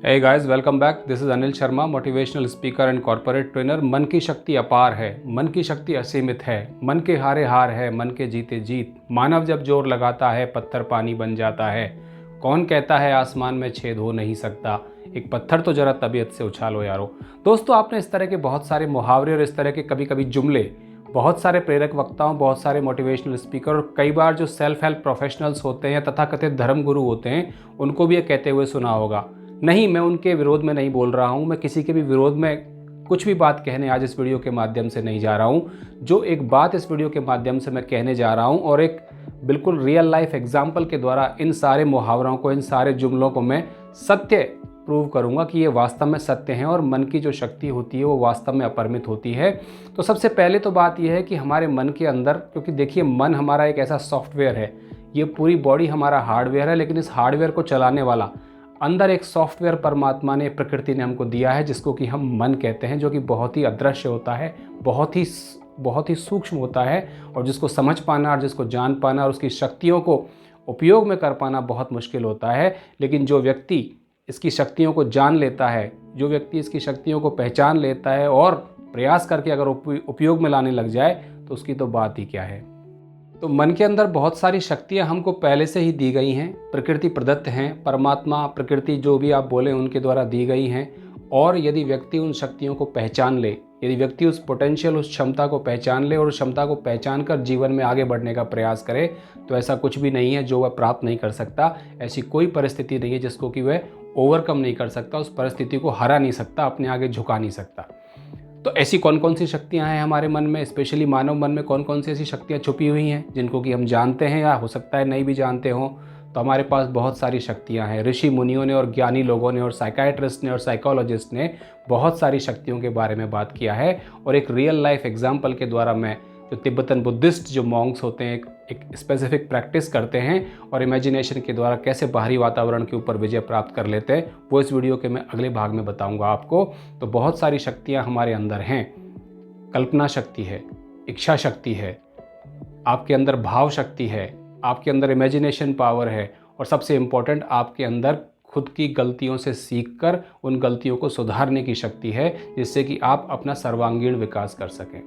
Hey guys, welcome back. This is Anil Sharma, motivational speaker and corporate trainer. मन की शक्ति अपार है, मन की शक्ति असीमित है, मन के हारे हार है, मन के जीते जीत। मानव जब जोर लगाता है पत्थर पानी बन जाता है। कौन कहता है आसमान में छेद हो नहीं सकता, एक पत्थर तो जरा तबीयत से उछालो यारो। दोस्तों, आपने इस तरह के बहुत सारे मुहावरे और इस तरह के कभी कभी जुमले बहुत सारे प्रेरक वक्ताओं, बहुत सारे मोटिवेशनल स्पीकर और कई बार जो सेल्फ हेल्प प्रोफेशनल्स होते हैं, तथाकथित धर्मगुरु होते हैं, उनको भी ये कहते हुए सुना होगा। नहीं, मैं उनके विरोध में नहीं बोल रहा हूँ, मैं किसी के भी विरोध में कुछ भी बात कहने आज इस वीडियो के माध्यम से नहीं जा रहा हूँ। जो एक बात इस वीडियो के माध्यम से मैं कहने जा रहा हूँ और एक बिल्कुल रियल लाइफ एग्जाम्पल के द्वारा इन सारे मुहावरों को, इन सारे जुमलों को मैं सत्य प्रूव करूँगा कि ये वास्तव में सत्य हैं और मन की जो शक्ति होती है वो वास्तव में अपरिमित होती है। तो सबसे पहले तो बात यह है कि हमारे मन के अंदर, क्योंकि देखिए मन हमारा एक ऐसा सॉफ्टवेयर है, ये पूरी बॉडी हमारा हार्डवेयर है, लेकिन इस हार्डवेयर को चलाने वाला अंदर एक सॉफ्टवेयर परमात्मा ने, प्रकृति ने हमको दिया है, जिसको कि हम मन कहते हैं, जो कि बहुत ही अदृश्य होता है, बहुत ही सूक्ष्म होता है और जिसको समझ पाना और जिसको जान पाना और उसकी शक्तियों को उपयोग में कर पाना बहुत मुश्किल होता है। लेकिन जो व्यक्ति इसकी शक्तियों को जान लेता है, जो व्यक्ति इसकी शक्तियों को पहचान लेता है और प्रयास करके अगर उपयोग में लाने लग जाए तो उसकी तो बात ही क्या है। तो मन के अंदर बहुत सारी शक्तियां हमको पहले से ही दी गई हैं, प्रकृति प्रदत्त हैं, परमात्मा, प्रकृति जो भी आप बोले उनके द्वारा दी गई हैं। और यदि व्यक्ति उन शक्तियों को पहचान ले, यदि व्यक्ति उस पोटेंशियल, उस क्षमता को पहचान ले और उस क्षमता को पहचान कर जीवन में आगे बढ़ने का प्रयास करे, तो ऐसा कुछ भी नहीं है जो वह प्राप्त नहीं कर सकता। ऐसी कोई परिस्थिति नहीं है जिसको कि वह ओवरकम नहीं कर सकता, उस परिस्थिति को हरा नहीं सकता, अपने आगे झुका नहीं सकता। तो ऐसी कौन कौन सी शक्तियां हैं हमारे मन में, स्पेशली मानव मन में कौन कौन सी ऐसी शक्तियां छुपी हुई हैं जिनको कि हम जानते हैं या हो सकता है नहीं भी जानते हों। तो हमारे पास बहुत सारी शक्तियां हैं। ऋषि मुनियों ने और ज्ञानी लोगों ने और साइकाइट्रिस्ट ने और साइकोलॉजिस्ट ने बहुत सारी शक्तियों के बारे में बात किया है। और एक रियल लाइफ एग्जाम्पल के द्वारा मैं, जो तिब्बतन बुद्धिस्ट जो मॉन्क्स होते हैं, एक स्पेसिफिक प्रैक्टिस करते हैं और इमेजिनेशन के द्वारा कैसे बाहरी वातावरण के ऊपर विजय प्राप्त कर लेते हैं, वो इस वीडियो के मैं अगले भाग में बताऊंगा आपको। तो बहुत सारी शक्तियां हमारे अंदर हैं। कल्पना शक्ति है, इच्छा शक्ति है, आपके अंदर भाव शक्ति है, आपके अंदर इमेजिनेशन पावर है और सबसे इम्पोर्टेंट, आपके अंदर खुद की गलतियों से सीखकर उन गलतियों को सुधारने की शक्ति है, जिससे कि आप अपना सर्वांगीण विकास कर सकें।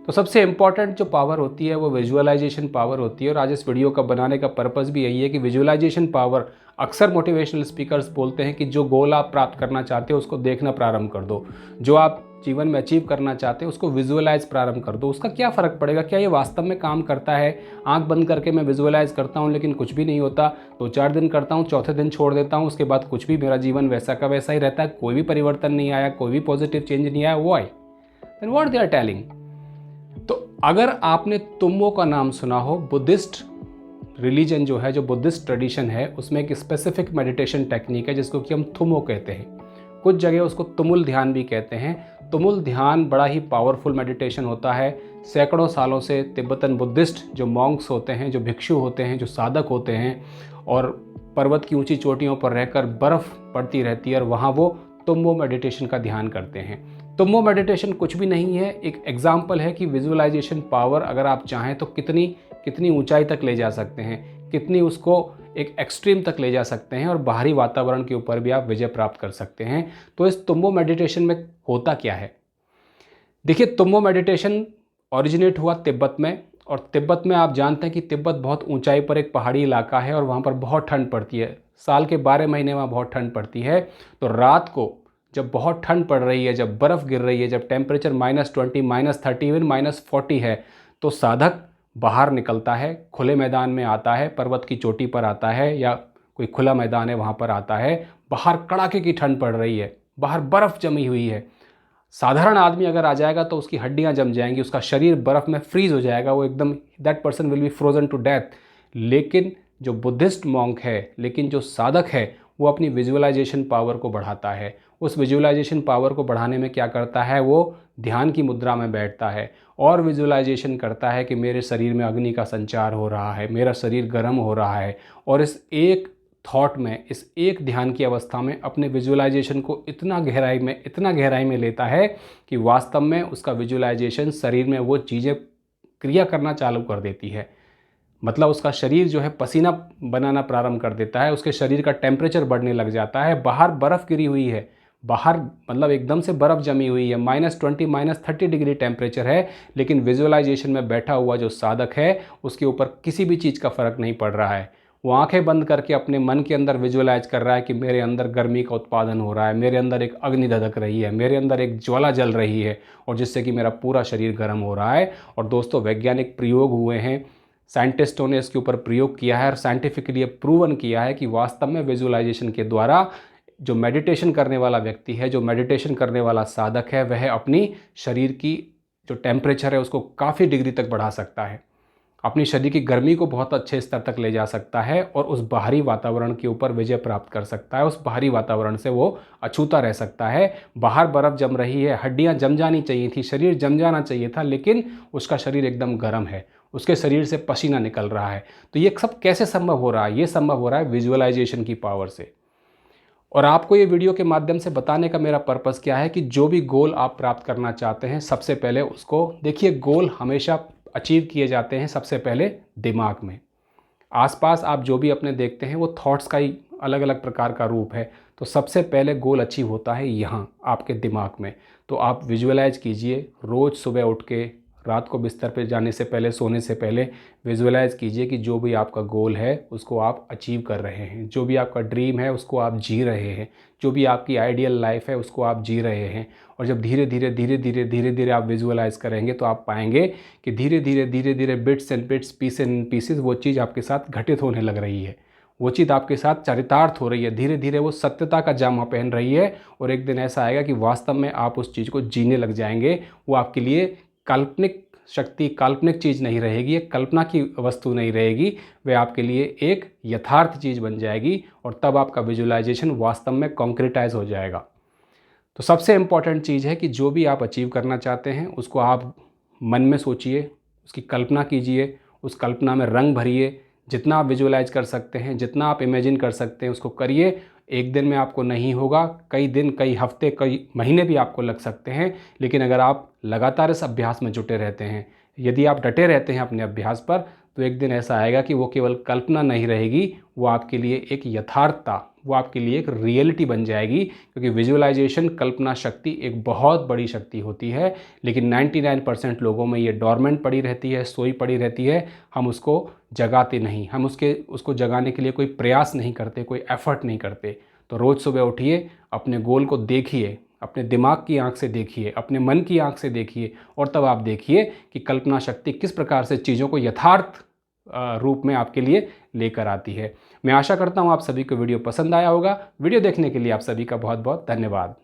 तो सबसे इम्पॉर्टेंट जो पावर होती है वो विजुअलाइजेशन पावर होती है। और आज इस वीडियो का बनाने का पर्पस भी यही है कि विजुअलाइजेशन पावर, अक्सर मोटिवेशनल स्पीकर्स बोलते हैं कि जो गोल आप प्राप्त करना चाहते हो उसको देखना प्रारंभ कर दो, जो आप जीवन में अचीव करना चाहते हो उसको विजुअलाइज प्रारंभ कर दो। उसका क्या फ़र्क पड़ेगा, क्या ये वास्तव में काम करता है? आंख बंद करके मैं विजुअलाइज करता हूँ लेकिन कुछ भी नहीं होता, 2-4 दिन करता हूँ, चौथे दिन छोड़ देता हूँ, उसके बाद कुछ भी, मेरा जीवन वैसा का वैसा ही रहता है, कोई भी परिवर्तन नहीं आया, कोई भी पॉजिटिव चेंज नहीं आया। Why? Then what they are telling? तो अगर आपने तुम्बो का नाम सुना हो, बुद्धिस्ट रिलीजन जो है, जो बुद्धिस्ट ट्रेडिशन है, उसमें एक स्पेसिफिक मेडिटेशन टेक्निक है जिसको कि हम थुमो कहते हैं। कुछ जगह उसको तुमुल ध्यान भी कहते हैं। तुमुल ध्यान बड़ा ही पावरफुल मेडिटेशन होता है। सैकड़ों सालों से तिब्बतन बुद्धिस्ट जो मॉन्क्स होते हैं, जो भिक्षु होते हैं, जो साधक होते हैं, और पर्वत की ऊंची चोटियों पर रहकर बर्फ़ पड़ती रहती है और वहाँ वो तुम्बो मेडिटेशन का ध्यान करते हैं। तुम्बो मेडिटेशन कुछ भी नहीं है, एक एग्जाम्पल है कि विजुअलाइजेशन पावर अगर आप चाहें तो कितनी ऊंचाई तक ले जा सकते हैं, कितनी उसको एक एक्सट्रीम तक ले जा सकते हैं और बाहरी वातावरण के ऊपर भी आप विजय प्राप्त कर सकते हैं। तो इस तुम्बो मेडिटेशन में होता क्या है? देखिए, तुम्बो मेडिटेशन ओरिजिनेट हुआ तिब्बत में, और तिब्बत में आप जानते हैं कि तिब्बत बहुत ऊंचाई पर एक पहाड़ी इलाका है और वहाँ पर बहुत ठंड पड़ती है। साल के 12 महीने वहाँ बहुत ठंड पड़ती है। तो रात को जब बहुत ठंड पड़ रही है, जब बर्फ़ गिर रही है, जब टेम्परेचर -20, -30, इवन -40 है, तो साधक बाहर निकलता है, खुले मैदान में आता है, पर्वत की चोटी पर आता है या कोई खुला मैदान है वहाँ पर आता है। बाहर कड़ाके की ठंड पड़ रही है, बाहर बर्फ़ जमी हुई है। साधारण आदमी अगर आ जाएगा तो उसकी हड्डियाँ जम जाएंगी, उसका शरीर बर्फ़ में फ्रीज़ हो जाएगा, वो एकदम, that person will be Frozen two death. लेकिन जो बुद्धिस्ट मॉन्क है, लेकिन जो साधक है, वो अपनी विजुअलाइजेशन पावर को बढ़ाता है। उस विजुअलाइजेशन पावर को बढ़ाने में क्या करता है, वो ध्यान की मुद्रा में बैठता है और विजुअलाइजेशन करता है कि मेरे शरीर में अग्नि का संचार हो रहा है, मेरा शरीर गर्म हो रहा है, और इस एक थॉट में, इस एक ध्यान की अवस्था में अपने विजुअलाइजेशन को इतना गहराई में लेता है कि वास्तव में उसका विजुअलाइजेशन शरीर में वो चीज़ें क्रिया करना चालू कर देती है। मतलब उसका शरीर जो है पसीना बनाना प्रारंभ कर देता है, उसके शरीर का टेम्परेचर बढ़ने लग जाता है। बाहर बर्फ़ गिरी हुई है, बाहर मतलब एकदम से बर्फ़ जमी हुई है, -20 -30 डिग्री टेम्परेचर है, लेकिन विजुअलाइजेशन में बैठा हुआ जो साधक है उसके ऊपर किसी भी चीज़ का फ़र्क नहीं पड़ रहा है। वो आंखें बंद करके अपने मन के अंदर विजुअलाइज कर रहा है कि मेरे अंदर गर्मी का उत्पादन हो रहा है, मेरे अंदर एक अग्नि धधक रही है, मेरे अंदर एक ज्वाला जल रही है, और जिससे कि मेरा पूरा शरीर गर्म हो रहा है। और दोस्तों, वैज्ञानिक प्रयोग हुए हैं, साइंटिस्टों ने इसके ऊपर प्रयोग किया है और साइंटिफिकली प्रूवन किया है कि वास्तव में विजुअलाइजेशन के द्वारा जो मेडिटेशन करने वाला व्यक्ति है, जो मेडिटेशन करने वाला साधक है, वह अपनी शरीर की जो टेम्परेचर है उसको काफ़ी डिग्री तक बढ़ा सकता है, अपनी शरीर की गर्मी को बहुत अच्छे स्तर तक ले जा सकता है और उस बाहरी वातावरण के ऊपर विजय प्राप्त कर सकता है। उस बाहरी वातावरण से वो अछूता रह सकता है। बाहर बर्फ़ जम रही है, हड्डियां जम जानी चाहिए थी, शरीर जम जाना चाहिए था, लेकिन उसका शरीर एकदम गर्म है, उसके शरीर से पसीना निकल रहा है। तो ये सब कैसे संभव हो रहा है? ये संभव हो रहा है विजुअलाइजेशन की पावर से। और आपको ये वीडियो के माध्यम से बताने का मेरा पर्पज़ क्या है कि जो भी गोल आप प्राप्त करना चाहते हैं, सबसे पहले उसको देखिए। गोल हमेशा अचीव किए जाते हैं सबसे पहले दिमाग में। आसपास आप जो भी अपने देखते हैं वो थॉट्स का ही अलग अलग प्रकार का रूप है। तो सबसे पहले गोल अचीव होता है यहाँ आपके दिमाग में। तो आप विजुअलाइज कीजिए, रोज़ सुबह उठ के रात को बिस्तर पे जाने से पहले, सोने से पहले विजुअलाइज कीजिए कि जो भी आपका गोल है उसको आप अचीव कर रहे हैं, जो भी आपका ड्रीम है उसको आप जी रहे हैं, जो भी आपकी आइडियल लाइफ है उसको आप जी रहे हैं। और जब धीरे धीरे आप विजुअलाइज करेंगे तो आप पाएंगे कि धीरे धीरे bits and bits, piece and pieces वो चीज़ आपके साथ घटित होने लग रही है, वो चीज़ आपके साथ चरितार्थ हो रही है, धीरे धीरे वो सत्यता का जामा पहन रही है। और एक दिन ऐसा आएगा कि वास्तव में आप उस चीज़ को जीने लग जाएंगे। वो आपके लिए काल्पनिक शक्ति, काल्पनिक चीज़ नहीं रहेगी, एक कल्पना की वस्तु नहीं रहेगी, वह आपके लिए एक यथार्थ चीज़ बन जाएगी। और तब आपका विजुअलाइजेशन वास्तव में कॉन्क्रीटाइज हो जाएगा। तो सबसे इम्पॉर्टेंट चीज़ है कि जो भी आप अचीव करना चाहते हैं उसको आप मन में सोचिए, उसकी कल्पना कीजिए, उस कल्पना में रंग भरिए। जितना आप विजुअलाइज कर सकते हैं, जितना आप इमेजिन कर सकते हैं उसको करिए। एक दिन में आपको नहीं होगा, कई दिन, कई हफ्ते, कई महीने भी आपको लग सकते हैं, लेकिन अगर आप लगातार इस अभ्यास में जुटे रहते हैं, यदि आप डटे रहते हैं अपने अभ्यास पर, तो एक दिन ऐसा आएगा कि वो केवल कल्पना नहीं रहेगी, वो आपके लिए एक यथार्थता, वो आपके लिए एक रियलिटी बन जाएगी। क्योंकि विजुअलाइजेशन, कल्पना शक्ति एक बहुत बड़ी शक्ति होती है, लेकिन 99% लोगों में ये डॉर्मेंट पड़ी रहती है, सोई पड़ी रहती है। हम उसको जगाते नहीं, हम उसको जगाने के लिए कोई प्रयास नहीं करते, कोई एफर्ट नहीं करते। तो रोज़ सुबह उठिए, अपने गोल को देखिए, अपने दिमाग की आंख से देखिए, अपने मन की आंख से देखिए, और तब आप देखिए कि कल्पना शक्ति किस प्रकार से चीज़ों को यथार्थ रूप में आपके लिए लेकर आती है। मैं आशा करता हूँ आप सभी को वीडियो पसंद आया होगा। वीडियो देखने के लिए आप सभी का बहुत बहुत धन्यवाद।